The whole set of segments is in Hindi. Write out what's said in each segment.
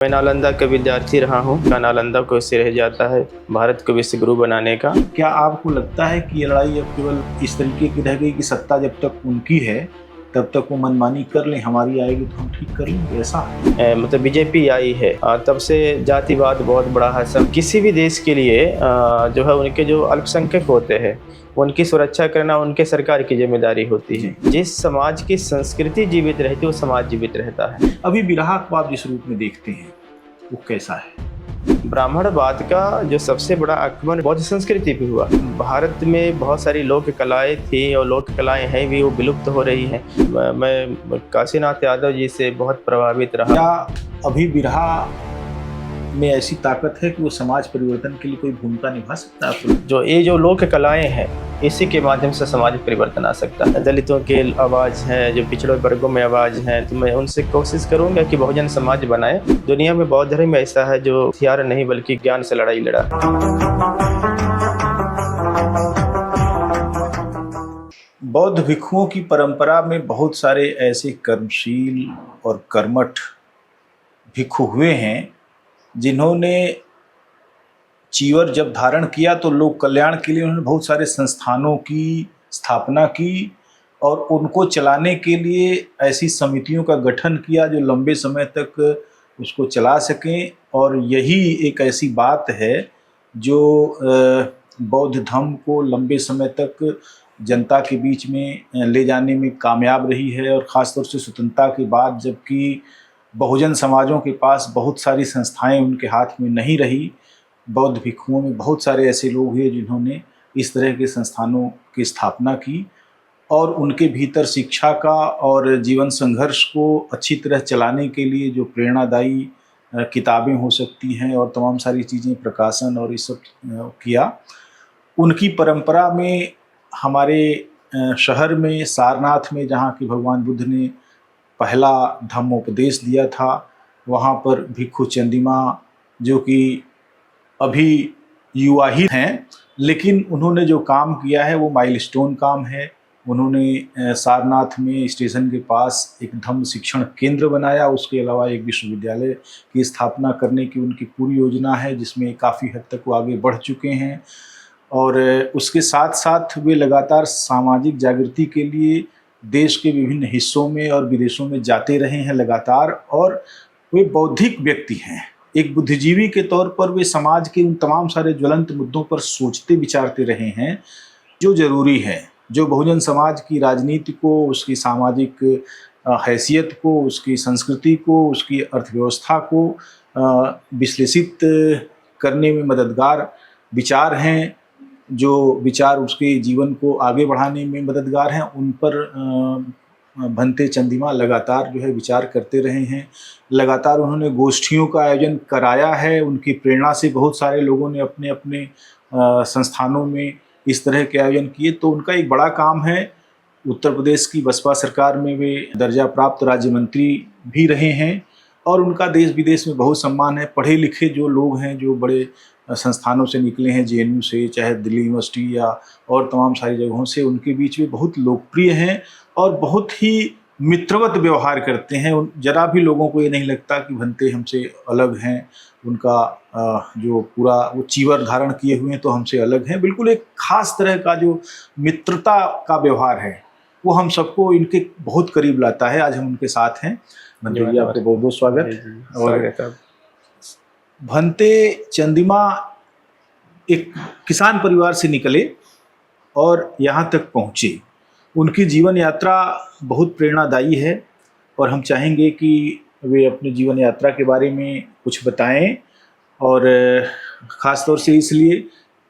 मैं नालंदा का विद्यार्थी रहा हूँ। नालंदा को इससे रह जाता है भारत को विश्व गुरु बनाने का। क्या आपको लगता है कि ये लड़ाई अब केवल इस तरीके की रह गई कि सत्ता जब तक उनकी है तब तक वो मनमानी कर लें, हमारी आएगी तो हम ठीक कर लेंगे, ऐसा है? मतलब बीजेपी आई है तब से जातिवाद बहुत बड़ा है। सब किसी भी देश के लिए जो है उनके जो अल्पसंख्यक होते हैं उनकी सुरक्षा करना उनके सरकार की जिम्मेदारी होती है। जिस समाज की संस्कृति जीवित रहती है वो समाज जीवित रहता है। अभी बिरहा को आप जिस रूप में देखते हैं वो कैसा है? ब्राह्मणवाद का जो सबसे बड़ा आक्रमण बौद्ध संस्कृति पे हुआ। भारत में बहुत सारी लोक कलाएं थी और लोक कलाएं हैं भी, वो विलुप्त हो रही हैं। मैं काशीनाथ यादव जी से बहुत प्रभावित रहा। क्या अभी बिरहा में ऐसी ताकत है कि वो समाज परिवर्तन के लिए कोई भूमिका निभा सकता है? जो लोक कलाएं हैं इसी के माध्यम से समाज परिवर्तन आ सकता है। दलितों के आवाज़ है, जो पिछड़े वर्गों में आवाज़ है, तो मैं उनसे कोशिश करूंगा कि बहुजन समाज बनाए। दुनिया में बौद्ध धर्म ऐसा है जो हथियार नहीं बल्कि ज्ञान से लड़ाई लड़ा। बौद्ध भिक्षुओं की परंपरा में बहुत सारे ऐसे कर्मशील और कर्मठ भिक्षु हुए हैं जिन्होंने चीवर जब धारण किया तो लोक कल्याण के लिए उन्होंने बहुत सारे संस्थानों की स्थापना की और उनको चलाने के लिए ऐसी समितियों का गठन किया जो लंबे समय तक उसको चला सकें। और यही एक ऐसी बात है जो बौद्ध धर्म को लंबे समय तक जनता के बीच में ले जाने में कामयाब रही है। और ख़ासतौर से स्वतंत्रता के बाद जबकि बहुजन समाजों के पास बहुत सारी संस्थाएं उनके हाथ में नहीं रही, बौद्ध भिक्षुओं में बहुत सारे ऐसे लोग हुए जिन्होंने इस तरह के संस्थानों की स्थापना की और उनके भीतर शिक्षा का और जीवन संघर्ष को अच्छी तरह चलाने के लिए जो प्रेरणादायी किताबें हो सकती हैं और तमाम सारी चीज़ें, प्रकाशन और ये सब किया। उनकी परंपरा में हमारे शहर में सारनाथ में जहाँ कि भगवान बुद्ध ने पहला धम्मोपदेश दिया था, वहाँ पर भिक्षु चंदिमा जो कि अभी युवा ही हैं लेकिन उन्होंने जो काम किया है वो माइलस्टोन काम है। उन्होंने सारनाथ में स्टेशन के पास एक धम्म शिक्षण केंद्र बनाया, उसके अलावा एक विश्वविद्यालय की स्थापना करने की उनकी पूरी योजना है जिसमें काफ़ी हद तक वो आगे बढ़ चुके हैं। और उसके साथ साथ वे लगातार सामाजिक जागृति के लिए देश के विभिन्न हिस्सों में और विदेशों में जाते रहे हैं लगातार। और वे बौद्धिक व्यक्ति हैं, एक बुद्धिजीवी के तौर पर वे समाज के उन तमाम सारे ज्वलंत मुद्दों पर सोचते विचारते रहे हैं जो ज़रूरी है, जो बहुजन समाज की राजनीति को, उसकी सामाजिक हैसियत को, उसकी संस्कृति को, उसकी अर्थव्यवस्था को विश्लेषित करने में मददगार विचार हैं, जो विचार उसके जीवन को आगे बढ़ाने में मददगार हैं। उन पर भंते चंदिमा लगातार जो है विचार करते रहे हैं। लगातार उन्होंने गोष्ठियों का आयोजन कराया है। उनकी प्रेरणा से बहुत सारे लोगों ने अपने अपने संस्थानों में इस तरह के आयोजन किए। तो उनका एक बड़ा काम है। उत्तर प्रदेश की बसपा सरकार में वे दर्जा प्राप्त राज्य मंत्री भी रहे हैं और उनका देश विदेश में बहुत सम्मान है। पढ़े लिखे जो लोग हैं, जो बड़े संस्थानों से निकले हैं, JNU से, चाहे दिल्ली यूनिवर्सिटी या और तमाम सारी जगहों से, उनके बीच में बहुत लोकप्रिय हैं और बहुत ही मित्रवत व्यवहार करते हैं। जरा भी लोगों को ये नहीं लगता कि भंते हमसे अलग हैं, उनका जो पूरा वो चीवर धारण किए हुए हैं तो हमसे अलग हैं। बिल्कुल एक खास तरह का जो मित्रता का व्यवहार है वो हम सबको इनके बहुत करीब लाता है। आज हम उनके साथ हैं। भंते जी, आपको बहुत बहुत स्वागत। और भंते चंदिमा एक किसान परिवार से निकले और यहाँ तक पहुँचे। उनकी जीवन यात्रा बहुत प्रेरणादायी है और हम चाहेंगे कि वे अपनी जीवन यात्रा के बारे में कुछ बताएं, और ख़ास तौर से इसलिए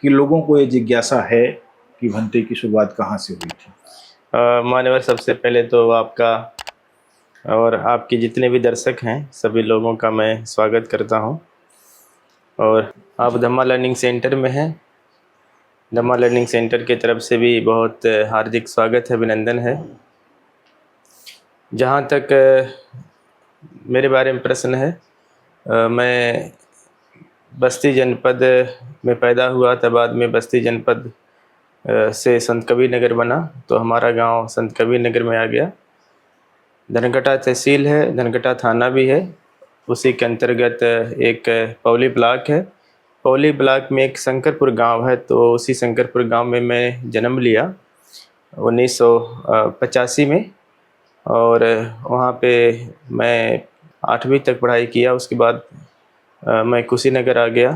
कि लोगों को ये जिज्ञासा है कि भंते की शुरुआत कहाँ से हुई थी। मान्यवर, सबसे पहले तो आपका और आपके जितने भी दर्शक हैं सभी लोगों का मैं स्वागत करता हूं। और आप धम्मा लर्निंग सेंटर में हैं। धम्मा लर्निंग सेंटर की तरफ से भी बहुत हार्दिक स्वागत है, अभिनंदन है। जहाँ तक मेरे बारे में प्रश्न है, मैं बस्ती जनपद में पैदा हुआ था। बाद में बस्ती जनपद से संत कबीर नगर बना तो हमारा गांव संत कबीर नगर में आ गया। धनकटा तहसील है, धनकटा थाना भी है उसी के अंतर्गत एक पौली ब्लॉक है। पौली ब्लॉक में एक शंकरपुर गांव है, तो उसी शंकरपुर गांव में मैं जन्म लिया 1985 में। और वहाँ पे मैं 8वीं तक पढ़ाई किया। उसके बाद मैं कुशीनगर आ गया।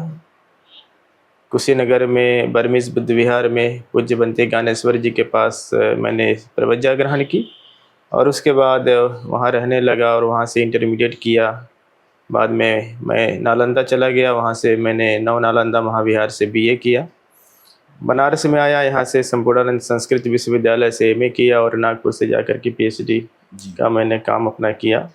कुशीनगर में बर्मिस बुद्ध विहार में पूज्य बनते ज्ञानेश्वर जी के पास मैंने प्रवज्जा ग्रहण की, और उसके बाद वहाँ रहने लगा और वहाँ से इंटरमीडिएट किया। बाद में मैं नालंदा चला गया, वहाँ से मैंने नव नालंदा महाविहार से बीए किया। बनारस में आया, यहाँ से संपूर्णानंद संस्कृत विश्वविद्यालय से एमए किया, और नागपुर से जाकर के पीएचडी का मैंने काम अपना किया।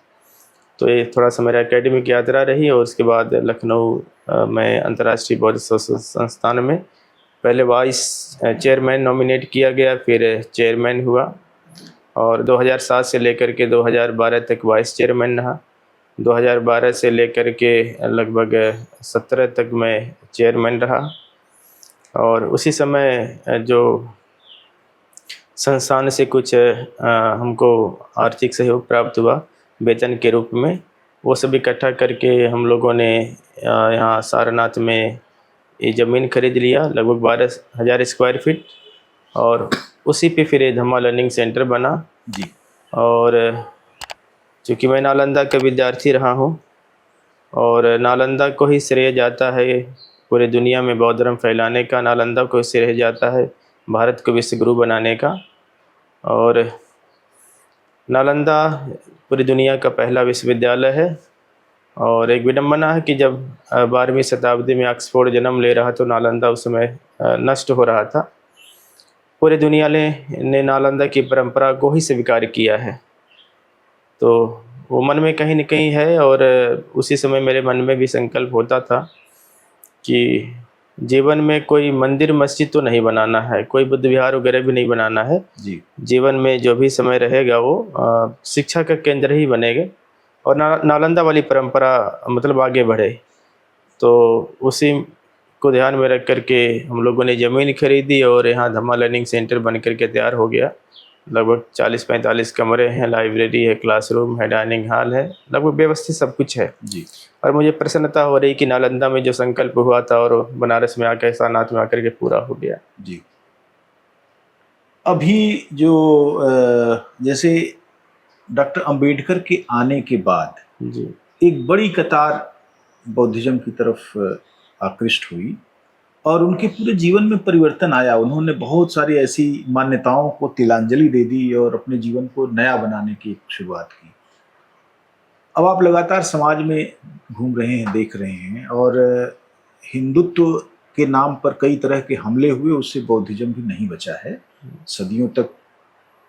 तो ये थोड़ा सा मेरा एकेडमिक यात्रा रही। और उसके बाद लखनऊ में अंतर्राष्ट्रीय बौद्ध संस्थान में पहले वाइस चेयरमैन नॉमिनेट किया गया, फिर चेयरमैन हुआ, और 2007 से लेकर के 2012 तक वाइस चेयरमैन रहा। 2012 से लेकर के लगभग 17 तक मैं चेयरमैन रहा। और उसी समय जो संस्थान से कुछ हमको आर्थिक सहयोग प्राप्त हुआ वेतन के रूप में, वो सब इकट्ठा करके हम लोगों ने यहाँ सारनाथ में ये ज़मीन खरीद लिया, लगभग 12,000 स्क्वायर फीट। और उसी पे फिर धम्मा लर्निंग सेंटर बना जी। और चूँकि मैं नालंदा का विद्यार्थी रहा हूँ, और नालंदा को ही श्रेय जाता है पूरे दुनिया में बौद्ध धर्म फैलाने का, नालंदा को श्रेय जाता है भारत को विश्व गुरु बनाने का। और नालंदा पूरी दुनिया का पहला विश्वविद्यालय है। और एक विडंबना है कि जब 12वीं शताब्दी में ऑक्सफोर्ड जन्म ले रहा तो नालंदा उस समय नष्ट हो रहा था। पूरे दुनिया ने नालंदा की परंपरा को ही स्वीकार किया है, तो वो मन में कहीं न कहीं है। और उसी समय मेरे मन में भी संकल्प होता था कि जीवन में कोई मंदिर मस्जिद तो नहीं बनाना है, कोई बुद्ध विहार वगैरह भी नहीं बनाना है जी। जीवन में जो भी समय रहेगा वो शिक्षा का केंद्र ही बनेगा, और नालंदा वाली परंपरा मतलब आगे बढ़े। तो उसी को ध्यान में रख करके हम लोगों ने ज़मीन खरीदी, और यहाँ धम्मा लर्निंग सेंटर बन करके तैयार हो गया। लगभग 40-45 कमरे हैं, लाइब्रेरी है, क्लासरूम है, डाइनिंग हॉल है, लगभग व्यवस्थित सब कुछ है जी। और मुझे प्रसन्नता हो रही कि नालंदा में जो संकल्प हुआ था और बनारस में आकर सारनाथ में आकर के पूरा हो गया। जी। अभी जो जैसे डॉक्टर अंबेडकर के आने के बाद जी एक बड़ी कतार बौद्धिज्म की तरफ आकृष्ट हुई और उनके पूरे जीवन में परिवर्तन आया। उन्होंने बहुत सारी ऐसी मान्यताओं को तिलांजलि दे दी और अपने जीवन को नया बनाने की शुरुआत की। अब आप लगातार समाज में घूम रहे हैं, देख रहे हैं, और हिंदुत्व के नाम पर कई तरह के हमले हुए, उससे बौद्धिज्म भी नहीं बचा है। सदियों तक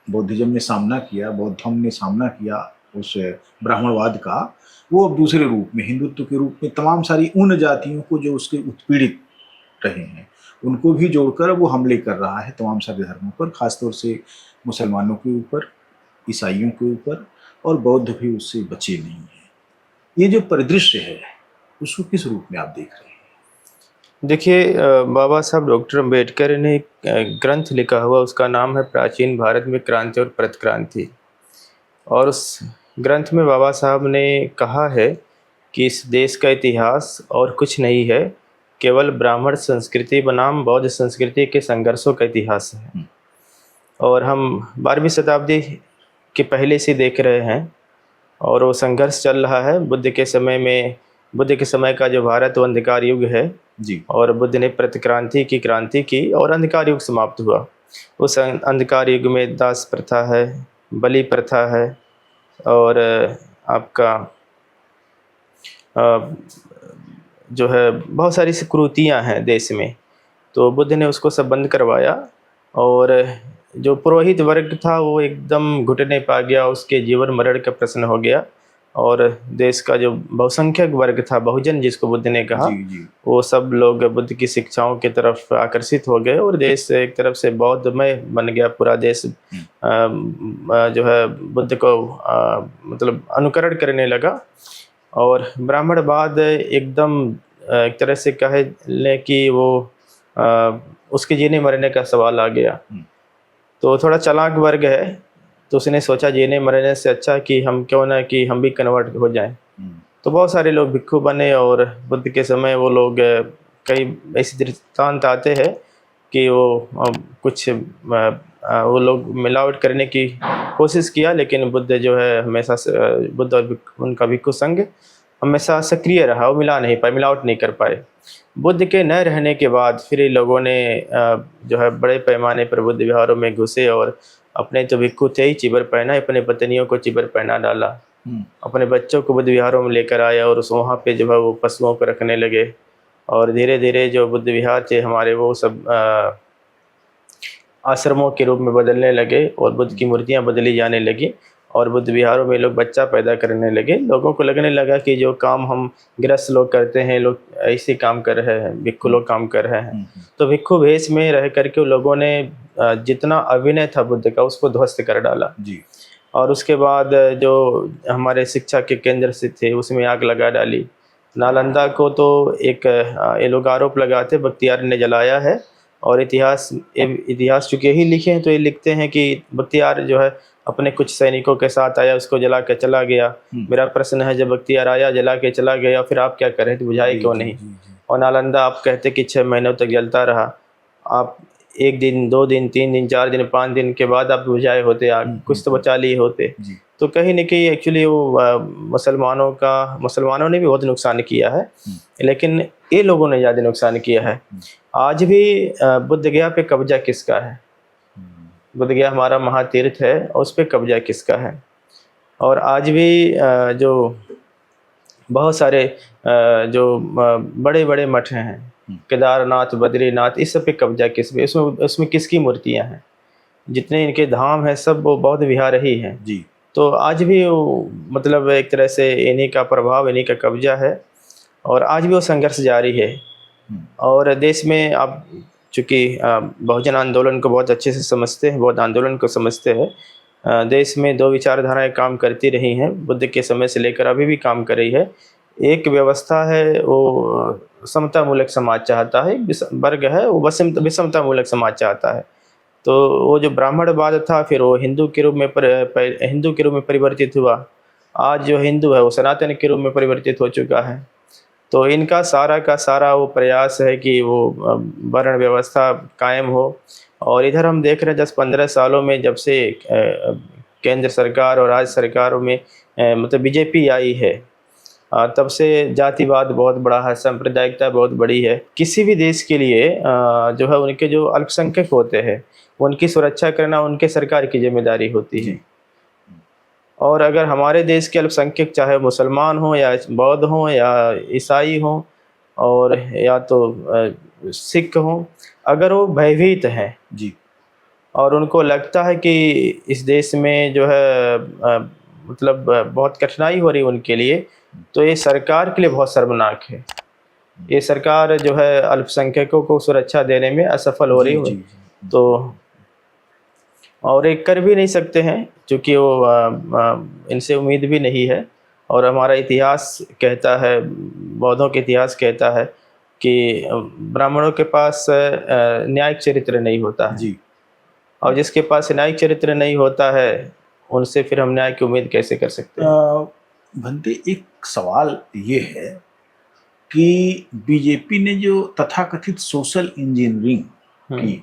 बौद्धिज्म ने सामना किया, बौद्ध धर्म ने सामना किया उस ब्राह्मणवाद का। वो अब दूसरे रूप में, हिंदुत्व के रूप में, तमाम सारी उन जातियों को जो उसके उत्पीड़ित रहे हैं उनको भी जोड़कर वो हमले कर रहा है तमाम सारे धर्मों पर, खासतौर से मुसलमानों के ऊपर, ईसाइयों के ऊपर, और बौद्ध भी उससे बचे नहीं हैं। ये जो परिदृश्य है उसको किस रूप में आप देख रहे हैं? देखिए, बाबा साहब डॉक्टर अम्बेडकर ने एक ग्रंथ लिखा हुआ, उसका नाम है प्राचीन भारत में क्रांति और प्रतिक्रांति। और उस ग्रंथ में बाबा साहब ने कहा है कि इस देश का इतिहास और कुछ नहीं है, केवल ब्राह्मण संस्कृति बनाम बौद्ध संस्कृति के संघर्षों का इतिहास है। और हम 12वीं शताब्दी के पहले से देख रहे हैं और वो संघर्ष चल रहा है। बुद्ध के समय का जो भारत वो अंधकार युग है जी। और बुद्ध ने प्रतिक्रांति की, क्रांति की और अंधकार युग समाप्त हुआ। उस अंधकार युग में दास प्रथा है, बलि प्रथा है, और आपका जो है बहुत सारी कुरीतियाँ हैं देश में। तो बुद्ध ने उसको सब बंद करवाया, और जो पुरोहित वर्ग था वो एकदम घुटने पा गया, उसके जीवन मरण का प्रश्न हो गया। और देश का जो बहुसंख्यक वर्ग था, बहुजन जिसको बुद्ध ने कहा, जी। वो सब लोग बुद्ध की शिक्षाओं की तरफ आकर्षित हो गए और देश एक तरफ से बौद्धमय बन गया। पूरा देश जो है बुद्ध को मतलब अनुकरण करने लगा। और ब्राह्मणवाद एकदम एक तरह से कहे ले कि वो उसके जीने मरने का सवाल आ गया। तो थोड़ा चालाक वर्ग है, तो उसने सोचा जीने मरने से अच्छा कि हम क्यों ना कि हम भी कन्वर्ट हो जाएं। तो बहुत सारे लोग भिक्षु बने और बुद्ध के समय वो लोग कई ऐसे दृष्टांत आते हैं कि वो कुछ वो लोग मिलावट करने की कोशिश किया, लेकिन बुद्ध जो है हमेशा बुद्ध और उनका भिक्षु संघ हमेशा सक्रिय रहा, वो मिला नहीं पाए, मिलावट नहीं कर पाए। बुद्ध के न रहने के बाद फिर इन लोगों ने जो है बड़े पैमाने पर बुद्ध विहारों में घुसे और अपने तो भिक्षु थे ही चिबर पहना, अपने पत्नियों को चिबर पहना डाला, अपने बच्चों को बुद्ध विहारों में लेकर आया और उस वहाँ पे जो है वो पशुओं को रखने लगे। और धीरे धीरे जो बुद्ध विहार थे हमारे वो सब आश्रमों के रूप में बदलने लगे और बुद्ध की मूर्तियाँ बदली जाने लगी और बुद्ध विहारों में लोग बच्चा पैदा करने लगे। लोगों को लगने लगा कि जो काम हम गृहस्थ लोग करते हैं, लोग ऐसे काम कर रहे हैं, भिक्षु लोग काम कर रहे हैं। तो भिक्षु भेष में रह करके लोगों ने जितना अभिनय था बुद्ध का उसको ध्वस्त कर डाला जी। और उसके बाद जो हमारे शिक्षा के केंद्र से थे उसमें आग लगा डाली। नालंदा को तो एक ये लोग आरोप लगाते बख्तियार ने जलाया है और इतिहास चूँकि यही लिखे हैं तो ये लिखते हैं कि बख्तियार जो है अपने कुछ सैनिकों के साथ आया, उसको जला के चला गया। मेरा प्रश्न है, जब बख्तियार आया जला के चला गया फिर आप क्या कर रहे थे, बुझाए क्यों नहीं? और नालंदा आप कहते कि 6 महीनों तक जलता रहा, आप 1 दिन 2 दिन 3 दिन 4 दिन 5 दिन के बाद आप बुझाए होते आग, कुछ तो बचा लिए होते। तो कहीं न कहीं एक्चुअली वो मुसलमानों ने भी बहुत नुकसान किया है, लेकिन ये लोगों ने ज़्यादा नुकसान किया है। आज भी बुद्ध गया पे कब्जा किसका है? बुद्ध गया हमारा महातीर्थ है और उस पर कब्जा किसका है? और आज भी जो बहुत सारे जो बड़े बड़े मठ हैं, केदारनाथ, बद्रीनाथ, इस सब पे कब्जा किस पे? उसमें किसकी मूर्तियां हैं? जितने इनके धाम हैं सब वो बौद्ध विहार ही हैं जी। तो आज भी वो मतलब एक तरह से इन्हीं का प्रभाव, इन्हीं का कब्जा है और आज भी वो संघर्ष जारी है। और देश में आप चूँकि बहुजन आंदोलन को बहुत अच्छे से समझते हैं, बौद्ध आंदोलन को समझते हैं, देश में 2 विचारधाराएं काम करती रही हैं, बुद्ध के समय से लेकर अभी भी काम कर रही है। एक व्यवस्था है वो समता मूलक समाज चाहता है, वर्ग है वो विषमता मूलक समाज चाहता है। तो वो जो ब्राह्मणवाद था फिर वो हिंदू के रूप में परिवर्तित हुआ। आज जो हिंदू है वो सनातन के रूप में परिवर्तित हो चुका है। तो इनका सारा का सारा वो प्रयास है कि वो वर्ण व्यवस्था कायम हो। और इधर हम देख रहे हैं 10-15 सालों में जब से केंद्र सरकार और राज्य सरकारों में मतलब बीजेपी आई है, तब से जातिवाद बहुत बड़ा है, सांप्रदायिकता बहुत बड़ी है। किसी भी देश के लिए जो है उनके जो अल्पसंख्यक होते हैं उनकी सुरक्षा करना उनके सरकार की जिम्मेदारी होती है। और अगर हमारे देश के अल्पसंख्यक चाहे मुसलमान हो या बौद्ध हो या ईसाई हो और या तो सिख हो, अगर वो भयभीत हैं जी और उनको लगता है कि इस देश में जो है मतलब बहुत कठिनाई हो रही है उनके लिए, तो ये सरकार के लिए बहुत शर्मनाक है। ये सरकार जो है अल्पसंख्यकों को सुरक्षा देने में असफल हो रही है। तो और एक कर भी नहीं सकते हैं क्योंकि वो इनसे उम्मीद भी नहीं है। और हमारा इतिहास कहता है, बौद्धों के इतिहास कहता है कि ब्राह्मणों के पास न्यायिक चरित्र नहीं होता है जी। और जिसके पास न्यायिक चरित्र नहीं होता है उनसे फिर हम न्याय की उम्मीद कैसे कर सकते हैं? भंते, एक सवाल ये है कि बीजेपी ने जो तथाकथित सोशल इंजीनियरिंग की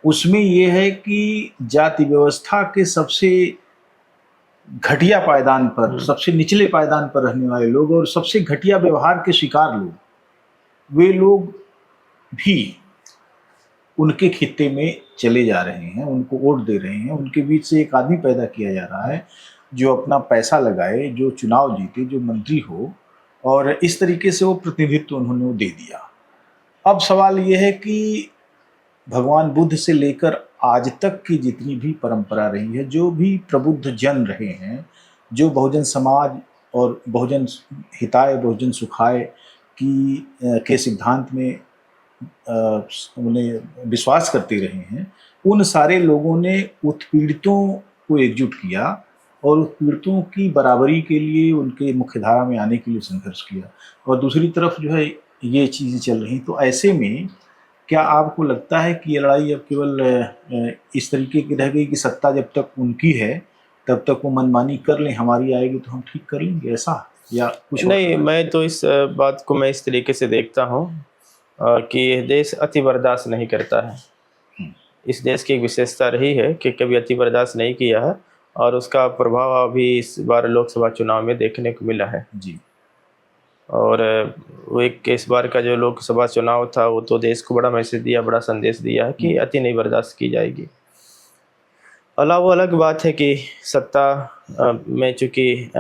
उसमें ये है कि जाति व्यवस्था के सबसे घटिया पायदान पर, सबसे निचले पायदान पर रहने वाले लोग और सबसे घटिया व्यवहार के शिकार लोग, वे लोग भी उनके खित्ते में चले जा रहे हैं, उनको वोट दे रहे हैं। उनके बीच से एक आदमी पैदा किया जा रहा है जो अपना पैसा लगाए, जो चुनाव जीते, जो मंत्री हो, और इस तरीके से वो प्रतिनिधित्व उन्होंने दे दिया। अब सवाल ये है कि भगवान बुद्ध से लेकर आज तक की जितनी भी परंपरा रही है, जो भी प्रबुद्ध जन रहे हैं, जो बहुजन समाज और बहुजन हिताय बहुजन सुखाय के सिद्धांत में उन्हें विश्वास करते रहे हैं, उन सारे लोगों ने उत्पीड़ितों को एकजुट किया और उत्पीड़ितों की बराबरी के लिए, उनके मुख्यधारा में आने के लिए संघर्ष किया। और दूसरी तरफ जो है ये चीज़ें चल रही। तो ऐसे में क्या आपको लगता है कि ये लड़ाई अब केवल इस तरीके की रह गई कि सत्ता जब तक उनकी है तब तक वो मनमानी कर लें, हमारी आएगी तो हम ठीक कर लेंगे, ऐसा? या कुछ और नहीं, समझ? मैं तो इस बात को मैं इस तरीके से देखता हूँ कि यह देश अति बर्दाश्त नहीं करता है। हम्म, इस देश की एक विशेषता रही है कि कभी अति बर्दाश्त नहीं किया है, और उसका प्रभाव अभी इस बार लोकसभा चुनाव में देखने को मिला है। जी। और वो एक इस बार का जो लोकसभा चुनाव था, वो तो देश को बड़ा मैसेज दिया, बड़ा संदेश दिया है कि अति नहीं बर्दाश्त की जाएगी। वो अलग बात है कि सत्ता में चूँकि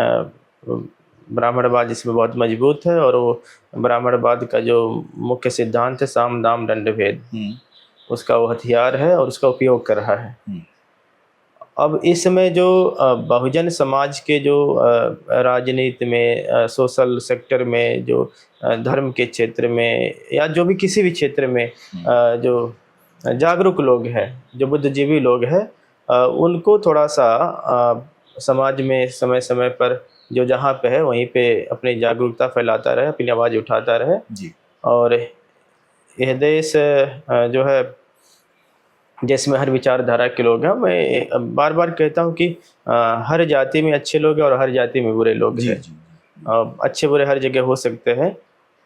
ब्राह्मणवाद इसमें बहुत मजबूत है, और वो ब्राह्मणवाद का जो मुख्य सिद्धांत है साम दाम दंड भेद, उसका वो हथियार है और उसका उपयोग कर रहा है। अब इसमें जो बहुजन समाज के जो राजनीति में, सोशल सेक्टर में, जो धर्म के क्षेत्र में, या जो भी किसी भी क्षेत्र में जो जागरूक लोग हैं, जो बुद्धिजीवी लोग हैं, उनको थोड़ा सा समाज में समय समय पर जो जहाँ पे है वहीं पे अपनी जागरूकता फैलाता रहे, अपनी आवाज़ उठाता रहे। जी। और यह देश जो है जिसमें हर विचारधारा के लोग हैं, मैं बार बार कहता हूँ कि हर जाति में अच्छे लोग हैं और हर जाति में बुरे लोग जी हैं। जी। अच्छे बुरे हर जगह हो सकते हैं।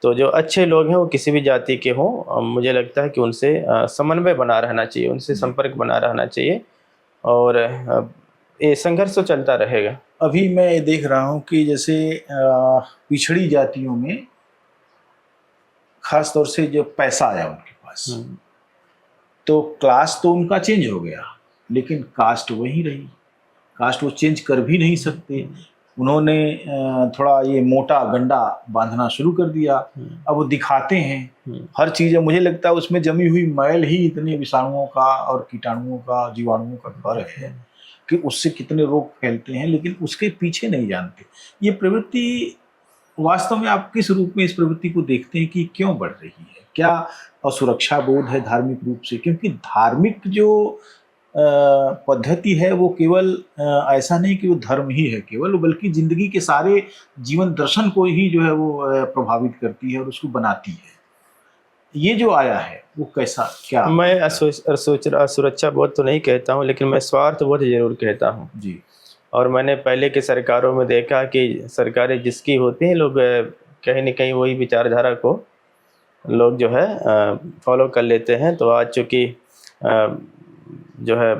तो जो अच्छे लोग हैं वो किसी भी जाति के हों, मुझे लगता है कि उनसे समन्वय बना रहना चाहिए, उनसे संपर्क बना रहना चाहिए, और ये संघर्ष तो चलता रहेगा। अभी मैं देख रहा हूँ कि जैसे पिछड़ी जातियों में खास तौर से जो पैसा आया उनके पास, तो क्लास तो उनका चेंज हो गया, लेकिन कास्ट वही रही। कास्ट वो चेंज कर भी नहीं सकते। उन्होंने थोड़ा ये मोटा गंडा बांधना शुरू कर दिया। अब वो दिखाते हैं हर चीज़। मुझे लगता है उसमें जमी हुई मैल ही इतने विषाणुओं का और कीटाणुओं का, जीवाणुओं का घर है कि उससे कितने रोग फैलते हैं, लेकिन उसके पीछे नहीं जानते। ये प्रवृत्ति वास्तव में आप किस रूप में इस प्रवृत्ति को देखते हैं कि क्यों बढ़ रही है? क्या असुरक्षा बोध है धार्मिक रूप से? क्योंकि धार्मिक जो पद्धति है वो केवल ऐसा नहीं कि वो धर्म ही है केवल, बल्कि जिंदगी के सारे जीवन दर्शन को ही जो है वो प्रभावित करती है और उसको बनाती है। ये जो आया है वो कैसा, क्या? मैं असुरक्षा बोध तो नहीं कहता हूँ, लेकिन मैं स्वार्थ बोध जरूर कहता हूँ जी। और मैंने पहले की सरकारों में देखा कि सरकारें जिसकी होती हैं, लोग कहीं न कहीं वही विचारधारा को लोग जो है फॉलो कर लेते हैं। तो आज चूँकि जो है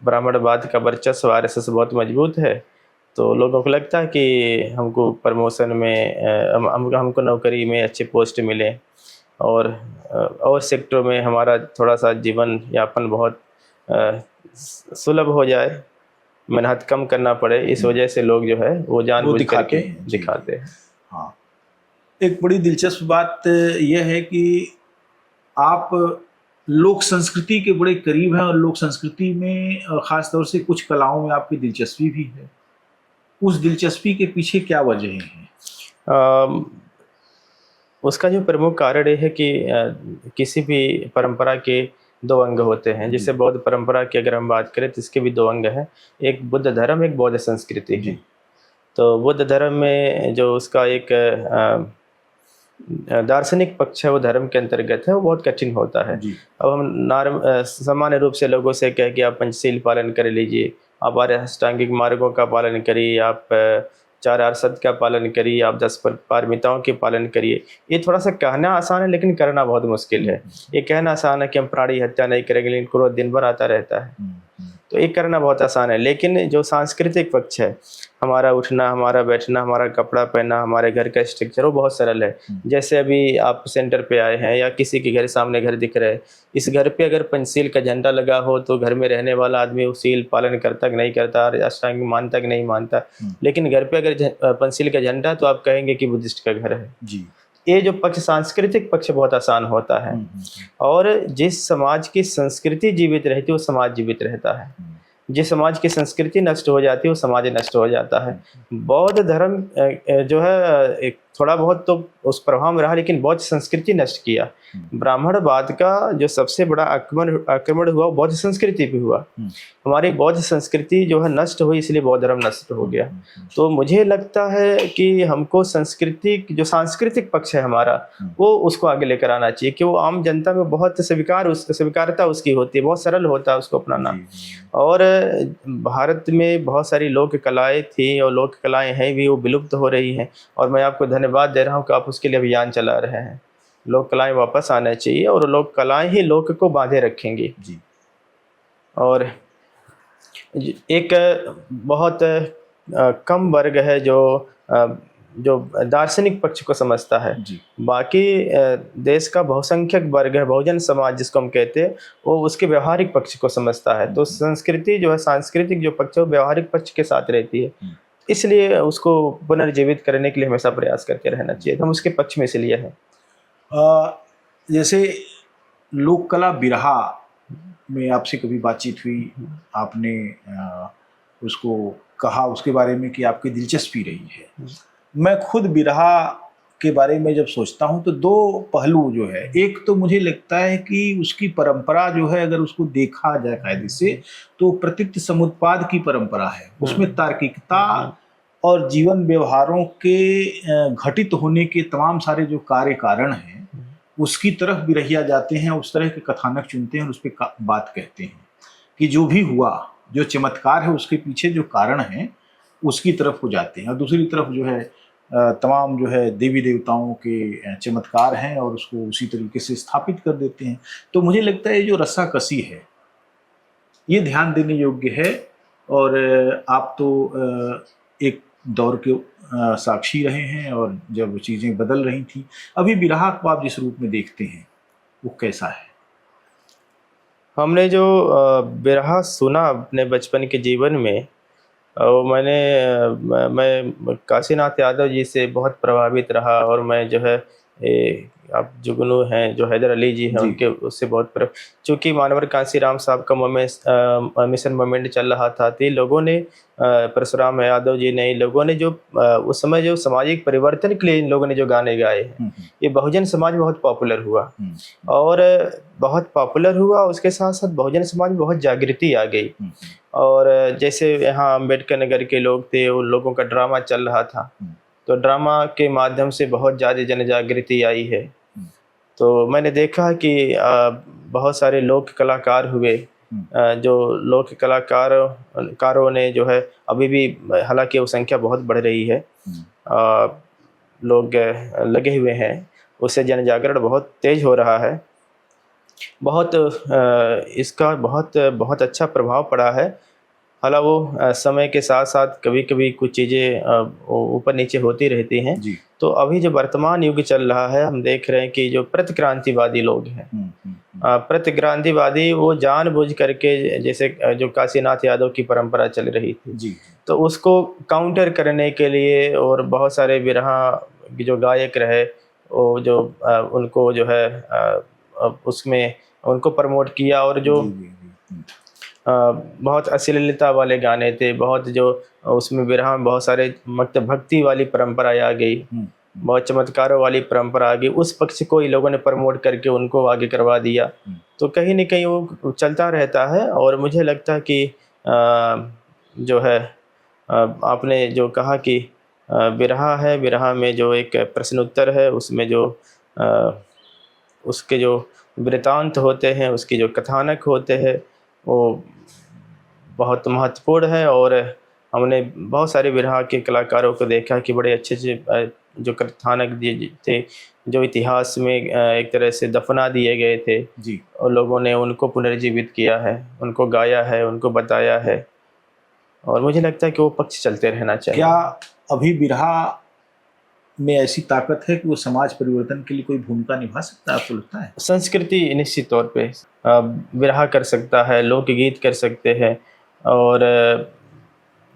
ब्राह्मणवाद का वर्चस्व आरएसएस बहुत मजबूत है, तो लोगों को लगता है कि हमको प्रमोशन में हमको नौकरी में अच्छे पोस्ट मिले, और सेक्टरों में हमारा थोड़ा सा जीवन यापन बहुत सुलभ हो जाए, मेहनत कम करना पड़े। इस वजह से लोग जो है वो जानबूझ करके दिखाते हैं। हाँ, एक बड़ी दिलचस्प बात यह है कि आप लोक संस्कृति के बड़े करीब हैं और लोक संस्कृति में ख़ास तौर से कुछ कलाओं में आपकी दिलचस्पी भी है। उस दिलचस्पी के पीछे क्या वजह हैं? उसका जो प्रमुख कारण ये है कि किसी भी परंपरा के दो अंग होते हैं। जैसे बौद्ध परंपरा की अगर हम बात करें तो इसके भी दो अंग हैं, एक बुद्ध धर्म, एक बौद्ध संस्कृति है। तो बुद्ध धर्म में जो उसका एक दार्शनिक पक्ष है वो धर्म के अंतर्गत है, वो बहुत कठिन होता है। अब हम सामान्य रूप से लोगों से कह कि आप पंचशील पालन कर लीजिए, आप अष्टांगिक मार्गों का पालन करिए, आप 4 आर्षद का पालन करिए, आप 10 पारमिताओं के पालन करिए। ये थोड़ा सा कहना आसान है लेकिन करना बहुत मुश्किल है। ये कहना आसान है कि हम प्राणी हत्या नहीं करेंगे, लेकिन क्रोध दिन भर आता रहता है। तो ये करना बहुत आसान है, लेकिन जो सांस्कृतिक पक्ष है, हमारा उठना, हमारा बैठना, हमारा कपड़ा पहनना, हमारे घर का स्ट्रक्चर, वो बहुत सरल है। जैसे अभी आप सेंटर पे आए हैं या किसी के घर सामने घर दिख रहा है, इस घर पे अगर पंचशील का झंडा लगा हो तो घर में रहने वाला आदमी उस शील पालन करता कि नहीं करता, अष्टांग मानता कि नहीं मानता। लेकिन घर पे अगर पंचशील का झंडा तो आप कहेंगे कि बुद्धिस्ट का घर है जी। ये जो पक्ष, सांस्कृतिक पक्ष बहुत आसान होता है। और जिस समाज की संस्कृति जीवित रहती है वो समाज जीवित रहता है। जिस समाज की संस्कृति नष्ट हो जाती है वो समाज नष्ट हो जाता है। बौद्ध धर्म जो है एक थोड़ा बहुत तो उस प्रभाव में रहा, लेकिन बौद्ध संस्कृति नष्ट किया। ब्राह्मणवाद का जो सबसे बड़ा आक्रमण हुआ वो बौद्ध संस्कृति पे हुआ। हमारी बौद्ध संस्कृति जो है नष्ट हुई, इसलिए बौद्ध धर्म नष्ट हो गया। तो मुझे लगता है कि हमको संस्कृति जो सांस्कृतिक पक्ष है हमारा, वो उसको आगे लेकर आना चाहिए, कि वो आम जनता में बहुत स्वीकारता उसकी होती है, बहुत सरल होता है उसको अपनाना। और भारत में बहुत सारी लोक कलाएँ थी और लोक कलाएँ हैं भी, वो विलुप्त हो रही हैं, और मैं आपको धन्यवाद दे रहा हूँ कि आप उसके लिए अभियान चला रहे हैं। लोक कलाएँ वापस आना चाहिए, और लोक कलाएँ ही लोक को बांधे रखेंगी। जी। और एक बहुत कम वर्ग है जो दार्शनिक पक्ष को समझता है। बाकी देश का बहुसंख्यक वर्ग है, बहुजन समाज जिसको हम कहते हैं, वो उसके व्यवहारिक पक्ष को समझता है। तो संस्कृति जो है, सांस्कृतिक जो पक्ष है, वो व्यवहारिक पक्ष के साथ रहती है, इसलिए उसको पुनर्जीवित करने के लिए हमेशा प्रयास करते रहना चाहिए। हम उसके पक्ष में इसलिए हैं। जैसे लोक कला बिरहा में आपसे कभी बातचीत हुई, आपने उसको कहा उसके बारे में कि आपकी दिलचस्पी रही है। मैं खुद बिरहा के बारे में जब सोचता हूँ तो दो पहलू जो है, एक तो मुझे लगता है कि उसकी परंपरा जो है, अगर उसको देखा जाए कायदे से, तो प्रतीत समुत्पाद की परंपरा है। उसमें तार्किकता और जीवन व्यवहारों के घटित होने के तमाम सारे जो कार्य कारण हैं, उसकी तरफ बिरहिया जाते हैं, उस तरह के कथानक चुनते हैं और उस पर बात कहते हैं कि जो भी हुआ, जो चमत्कार है उसके पीछे जो कारण है उसकी तरफ हो जाते हैं। और दूसरी तरफ जो है तमाम जो है देवी देवताओं के चमत्कार हैं और उसको उसी तरीके से स्थापित कर देते हैं। तो मुझे लगता है ये जो रस्साकसी है, ये ध्यान देने योग्य है। और आप तो एक दौर के साक्षी रहे हैं, और जब चीज़ें बदल रही थी, अभी बिरहा को आप जिस रूप में देखते हैं वो कैसा है? हमने जो बिरहा सुना अपने बचपन के जीवन में, मैं काशीनाथ यादव जी से बहुत प्रभावित रहा। और मैं जो है आप जुगनू हैं, जो हैदर अली जी हैं, उनके उससे बहुत चूँकि मानवर कांसीराम साहब का मिशन मूवमेंट चल रहा था, तो लोगों ने परशुराम यादव जी ने, लोगों ने जो उस समय जो सामाजिक परिवर्तन के लिए इन लोगों ने जो गाने गाए हैं, ये बहुजन समाज बहुत पॉपुलर हुआ। और बहुत पॉपुलर हुआ, उसके साथ साथ बहुजन समाज में बहुत जागृति आ गई। और जैसे यहाँ अम्बेडकर नगर के लोग थे, उन लोगों का ड्रामा चल रहा था, तो ड्रामा के माध्यम से बहुत ज़्यादा जन जागृति आई है। तो मैंने देखा कि बहुत सारे लोक कलाकार हुए, जो लोक कलाकारों ने जो है अभी भी, हालांकि वो संख्या बहुत बढ़ रही है, लोग लगे हुए हैं, उससे जन जागरण बहुत तेज हो रहा है। बहुत इसका बहुत अच्छा प्रभाव पड़ा है। हालांकि वो समय के साथ साथ कभी कभी कुछ चीज़ें ऊपर नीचे होती रहती हैं। तो अभी जो वर्तमान युग चल रहा है, हम देख रहे हैं कि जो प्रतिक्रांतिवादी लोग हैं, प्रतिक्रांतिवादी वो जानबूझ करके, जैसे जो काशीनाथ यादव की परंपरा चल रही थी, तो उसको काउंटर करने के लिए, और बहुत सारे बिरहा जो गायक रहे, वो जो उनको जो है उसमें उनको प्रमोट किया। और जो बहुत अश्लीलता वाले गाने थे, बहुत जो उसमें बिरहा में बहुत सारे मतलब भक्ति वाली परंपरा आ गई, बहुत चमत्कारों वाली परंपरा आ गई, उस पक्ष को ही लोगों ने प्रमोट करके उनको आगे करवा दिया। तो कहीं न कहीं वो चलता रहता है। और मुझे लगता है कि जो है आपने जो कहा कि बिरहा है, बिरहा में जो एक प्रश्न उत्तर है, उसमें जो उसके जो वृतांत होते हैं, उसकी जो कथानक होते हैं, वो बहुत महत्वपूर्ण है। और हमने बहुत सारे बिरहा के कलाकारों को देखा कि बड़े अच्छे जो कथानक दिए थे, जो इतिहास में एक तरह से दफना दिए गए थे, और लोगों ने उनको पुनर्जीवित किया है, उनको गाया है, उनको बताया है। और मुझे लगता है कि वो पक्ष चलते रहना चाहिए। क्या अभी बिरहा में ऐसी ताकत है कि वो समाज परिवर्तन के लिए कोई भूमिका निभा सकता है, आपको लगता है? संस्कृति निश्चित तौर पे बिरहा कर सकता है, लोकगीत कर सकते हैं, और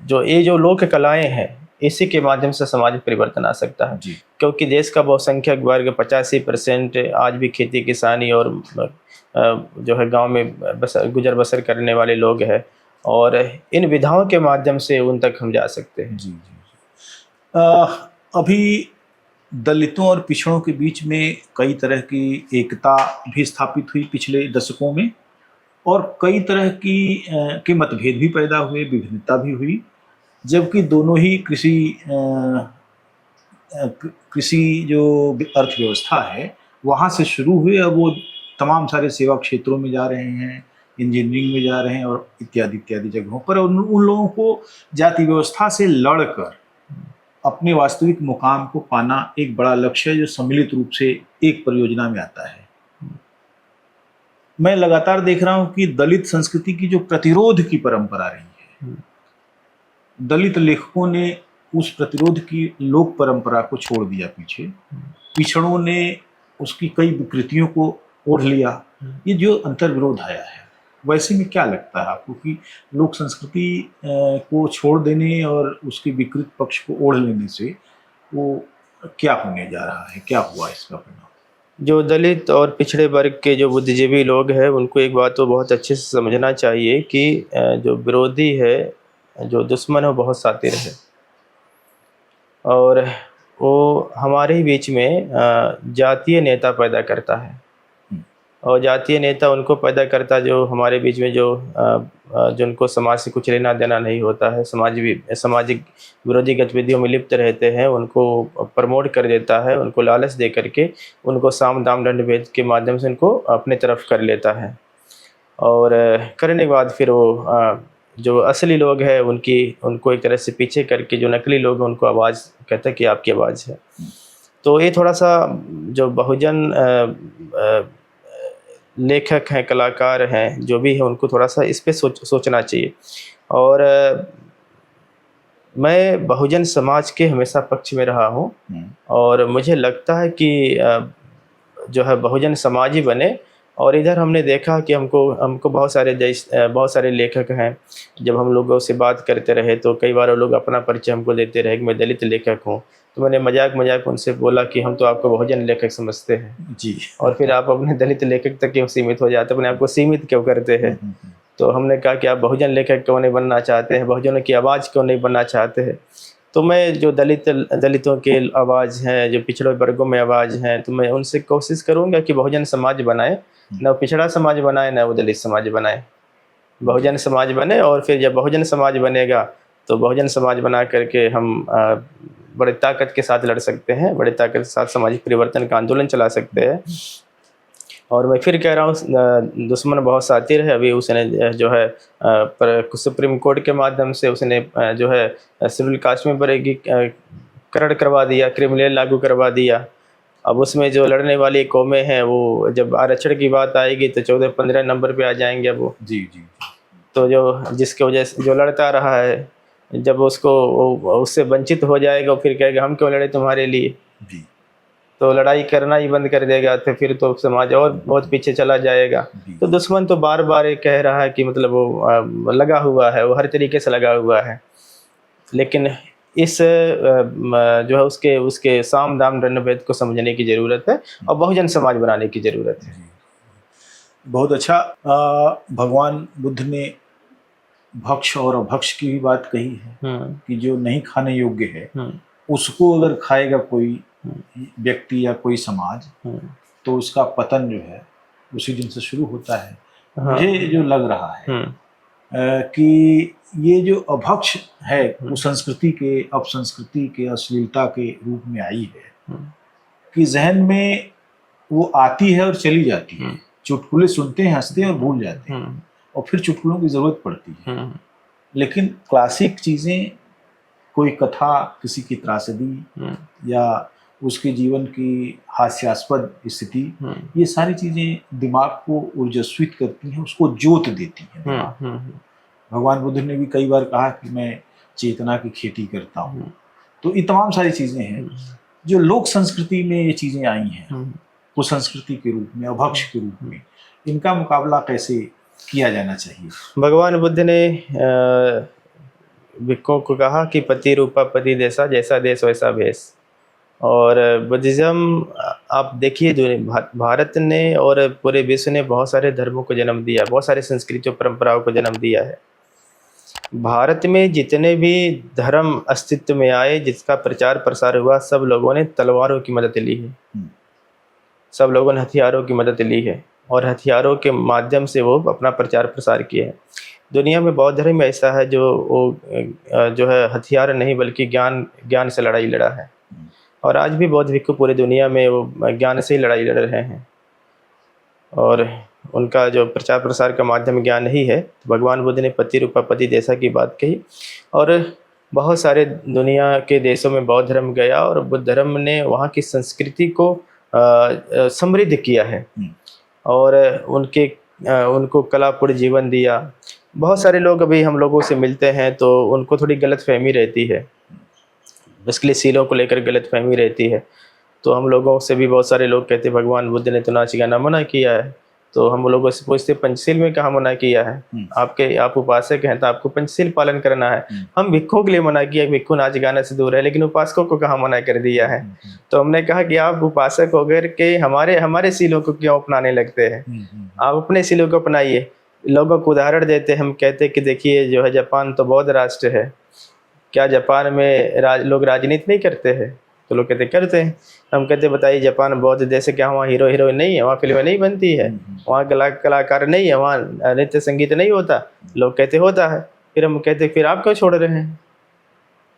जो लोक कलाएं हैं, इसी के माध्यम से समाज परिवर्तन आ सकता है। क्योंकि देश का बहुसंख्यक वर्ग 85% आज भी खेती किसानी और जो है गांव में गुजर बसर करने वाले लोग हैं, और इन विधाओं के माध्यम से उन तक हम जा सकते हैं। अभी दलितों और पिछड़ों के बीच में कई तरह की एकता भी स्थापित हुई पिछले दशकों में, और कई तरह के मतभेद भी पैदा हुए, विभिन्नता भी हुई, जबकि दोनों ही कृषि जो अर्थव्यवस्था है वहाँ से शुरू हुए, अब वो तमाम सारे सेवा क्षेत्रों में जा रहे हैं, इंजीनियरिंग में जा रहे हैं और इत्यादि इत्यादि जगहों पर। उन लोगों को जाति व्यवस्था से लड़कर अपने वास्तविक मुकाम को पाना एक बड़ा लक्ष्य है जो सम्मिलित रूप से एक परियोजना में आता है। मैं लगातार देख रहा हूँ कि दलित संस्कृति की जो प्रतिरोध की परंपरा रही है, दलित लेखकों ने उस प्रतिरोध की लोक परंपरा को छोड़ दिया पीछे, पिछड़ों ने उसकी कई विकृतियों को ओढ़ लिया। ये जो अंतर्विरोध आया है, वैसे में क्या लगता है आपको कि लोक संस्कृति को छोड़ देने और उसके विकृत पक्ष को ओढ़ लेने से वो क्या होने जा रहा है, क्या हुआ इसका परिणाम? जो दलित और पिछड़े वर्ग के जो बुद्धिजीवी लोग हैं उनको एक बात तो बहुत अच्छे से समझना चाहिए कि जो विरोधी है, जो दुश्मन है, वो बहुत शातिर है और वो हमारे ही बीच में जातीय नेता पैदा करता है। और जातीय नेता उनको पैदा करता जो हमारे बीच में जो उनको समाज से कुछ लेना देना नहीं होता है, सामाजिक विरोधी गतिविधियों में लिप्त रहते हैं, उनको प्रमोट कर देता है, उनको लालच दे करके उनको साम दाम दंड भेद के माध्यम से उनको अपने तरफ कर लेता है। और करने के बाद फिर वो जो असली लोग हैं उनको एक तरह से पीछे करके जो नकली लोग हैं उनको आवाज़ कहता है कि आपकी आवाज़ है। तो ये थोड़ा सा जो बहुजन लेखक हैं, कलाकार हैं, जो भी है, उनको थोड़ा सा इस पे सोचना चाहिए। और मैं बहुजन समाज के हमेशा पक्ष में रहा हूँ और मुझे लगता है कि जो है बहुजन समाज ही बने। और इधर हमने देखा कि हमको बहुत सारे लेखक हैं, जब हम लोगों से बात करते रहे तो कई बार वो लोग अपना परिचय हमको देते रहे कि मैं दलित लेखक हूँ। तो मैंने मजाक उनसे बोला कि हम तो आपको बहुजन लेखक समझते हैं जी, और फिर आप अपने दलित लेखक तक क्यों सीमित हो जाते, अपने आपको सीमित क्यों करते हैं? तो हमने कहा कि आप बहुजन लेखक क्यों नहीं बनना चाहते हैं, बहुजनों की आवाज़ क्यों नहीं बनना चाहते हैं? तो मैं जो दलितों के आवाज़ हैं, जो पिछड़े वर्गों में आवाज़ हैं, तो मैं उनसे कोशिश करूँगा कि बहुजन समाज बनाए, ना पिछड़ा समाज बनाए, ना वो दलित समाज बनाए, बहुजन समाज बने। और फिर जब बहुजन समाज बनेगा तो बहुजन समाज बना करके हम बड़े ताकत के साथ लड़ सकते हैं, बड़े ताकत के साथ सामाजिक परिवर्तन का आंदोलन चला सकते हैं। और मैं फिर कह रहा हूँ, दुश्मन बहुत शातिर है। अभी उसने जो है सुप्रीम कोर्ट के माध्यम से उसने जो है सिविल कास्ट में वर्गीकरण करवा दिया, क्रिमिनल लागू करवा दिया। अब उसमें जो लड़ने वाली कौमें हैं वो जब आरक्षण की बात आएगी तो 14-15 नंबर पे आ जाएंगे। अब वो जी। तो जिसके वजह से जो लड़ता रहा है, जब उससे वंचित हो जाएगा, फिर कहेगा हम क्यों लड़े तुम्हारे लिए जी। तो लड़ाई करना ही बंद कर देगा, तो फिर तो समाज और बहुत पीछे चला जाएगा। तो दुश्मन तो बार बार ये कह रहा है कि मतलब वो लगा हुआ है, वो हर तरीके से लगा हुआ है, लेकिन इस जो है उसके साम दाम दंड भेद को समझने की ज़रूरत है और बहुजन समाज बनाने की ज़रूरत है। बहुत अच्छा। भगवान बुद्ध ने भक्ष और अभक्ष की भी बात कही है कि जो नहीं खाने योग्य है उसको अगर खाएगा कोई व्यक्ति या कोई समाज तो उसका पतन जो है उसी दिन से शुरू होता है। मुझे जो लग रहा है कि ये जो अभक्ष है वो संस्कृति के, अपसंस्कृति के, अश्लीलता के रूप में आई है कि जहन में वो आती है और चली जाती है। चुटकुले सुनते हैं, हंसते हैं और भूल जाते हैं और फिर चुटकुलों की जरूरत पड़ती है। लेकिन क्लासिक चीजें, कोई कथा, किसी की त्रासदी या उसके जीवन की हास्यास्पद स्थिति, ये सारी चीजें दिमाग को ऊर्जस्वित करती हैं, उसको जोत देती हैं। भगवान बुद्ध ने भी कई बार कहा कि मैं चेतना की खेती करता हूँ। तो ये तमाम सारी चीजें हैं जो लोक संस्कृति में ये चीजें आई हैं, वो संस्कृति के रूप में, अभक्ष के रूप में। इनका मुकाबला कैसे किया जाना चाहिए? भगवान बुद्ध ने भिक्खुओं को कहा कि पति रूपा पति देशा, जैसा देश वैसा भेष। और बुद्धिज़्म आप देखिए, जो भारत ने और पूरे विश्व ने बहुत सारे धर्मों को जन्म दिया, बहुत सारे संस्कृतियों परंपराओं को जन्म दिया है। भारत में जितने भी धर्म अस्तित्व में आए, जिसका प्रचार प्रसार हुआ, सब लोगों ने तलवारों की मदद ली है, सब लोगों ने हथियारों की मदद ली है और हथियारों के माध्यम से वो अपना प्रचार प्रसार किए हैं। दुनिया में बौद्ध धर्म ऐसा है जो है हथियार नहीं बल्कि ज्ञान से लड़ाई लड़ा है, और आज भी बौद्ध भिक्षु पूरी दुनिया में वो ज्ञान से ही लड़ाई लड़ रहे हैं, और उनका जो प्रचार प्रसार का माध्यम ज्ञान ही है। तो भगवान बुद्ध ने पति रूपा पति जैसा की बात कही, और बहुत सारे दुनिया के देशों में बौद्ध धर्म गया और बुद्ध धर्म ने वहाँ की संस्कृति को समृद्ध किया है और उनको कलापूर्ण जीवन दिया। बहुत सारे लोग अभी हम लोगों से मिलते हैं तो उनको थोड़ी गलतफहमी रहती है, इसलिए सीलों को लेकर गलतफहमी रहती है। तो हम लोगों से भी बहुत सारे लोग कहते हैं भगवान बुद्ध ने तो नाच गाना मना किया है, तो हम लोगों से पूछते पंचशील में कहाँ मना किया है? आप उपासक हैं तो आपको पंचशील पालन करना है। हम भिक्षुओं के लिए मना किया, भिक्षु नाच गाना से दूर है, लेकिन उपासकों को कहाँ मना कर दिया है? तो हमने कहा कि आप उपासक होकर के हमारे सीलों को क्यों अपनाने लगते हैं? आप अपने सीलों को अपनाइए। लोगों को उदाहरण देते, हम कहते कि देखिए जो है जापान तो बौद्ध राष्ट्र है, क्या जापान में लोग राजनीति नहीं करते हैं? तो लोग कहते करते हैं। हम कहते बताइए जापान बौद्ध देश है, क्या वहाँ हीरो हीरोइन नहीं है, वहाँ फिल्में नहीं बनती है, वहाँ कलाकार नहीं है, वहाँ नृत्य संगीत नहीं होता? लोग कहते होता है। फिर हम कहते फिर आप क्यों छोड़ रहे हैं?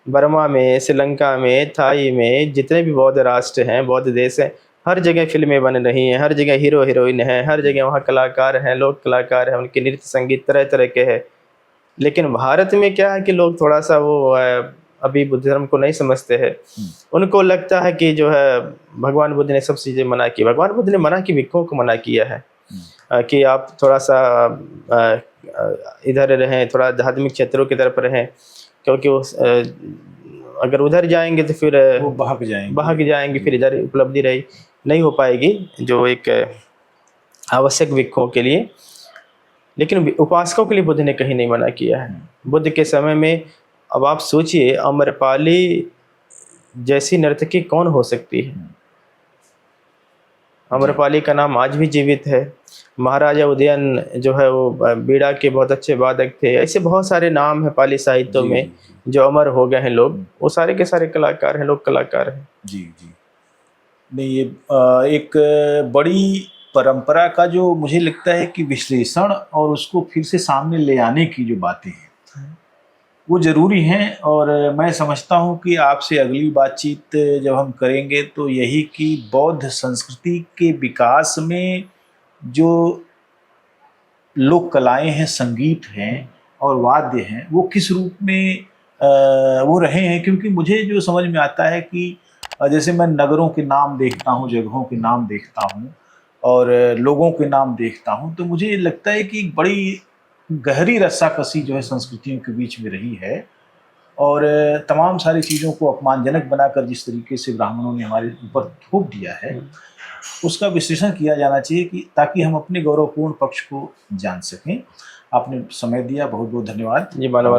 बर्मा में, श्रीलंका में, थाई में, जितने भी बौद्ध राष्ट्र हैं, बौद्ध देश हैं, हर जगह फिल्में बन रही हैं, हर जगह हीरो हीरोइन हैं, हर जगह वहाँ कलाकार हैं, लोक कलाकार हैं, उनके नृत्य संगीत तरह तरह के हैं। लेकिन भारत में क्या है कि लोग थोड़ा सा वो अभी बुद्ध धर्म को नहीं समझते हैं। उनको लगता है कि जो है भगवान बुद्ध ने सब चीज़ें मना की। भगवान बुद्ध ने मना की, भिक्षुओं को मना किया है कि आप थोड़ा सा इधर रहें, थोड़ा धार्मिक क्षेत्रों की तरफ रहें, क्योंकि वो अगर उधर जाएंगे तो फिर वो बहक जाएंगे, फिर इधर उपलब्धि रही नहीं हो पाएगी जो एक आवश्यक भिक्षुओं के लिए। लेकिन उपासकों के लिए बुद्ध ने कहीं नहीं मना किया है। बुद्ध के समय में अब आप सोचिए, अम्रपाली जैसी नर्तकी कौन हो सकती है? अम्रपाली का नाम आज भी जीवित है। महाराजा उदयन जो है वो बीड़ा के बहुत अच्छे वादक थे। ऐसे बहुत सारे नाम हैं पाली साहित्यों में जो अमर हो गए हैं लोग, वो सारे के सारे कलाकार हैं, लोक कलाकार हैं। जी। नहीं, ये एक बड़ी परंपरा का जो मुझे लगता है कि विश्लेषण और उसको फिर से सामने ले आने की जो बातें हैं वो ज़रूरी हैं। और मैं समझता हूँ कि आपसे अगली बातचीत जब हम करेंगे तो यही कि बौद्ध संस्कृति के विकास में जो लोक कलाएँ हैं, संगीत हैं और वाद्य हैं, वो किस रूप में वो रहे हैं। क्योंकि मुझे जो समझ में आता है कि जैसे मैं नगरों के नाम देखता हूँ, जगहों के नाम देखता हूँ और लोगों के नाम देखता हूँ, तो मुझे लगता है कि एक बड़ी गहरी रस्साकसी जो है संस्कृतियों के बीच में रही है। और तमाम सारी चीज़ों को अपमानजनक बनाकर जिस तरीके से ब्राह्मणों ने हमारे ऊपर थोप दिया है, उसका विश्लेषण किया जाना चाहिए कि ताकि हम अपने गौरवपूर्ण पक्ष को जान सकें। आपने समय दिया, बहुत बहुत धन्यवाद। जी, मानव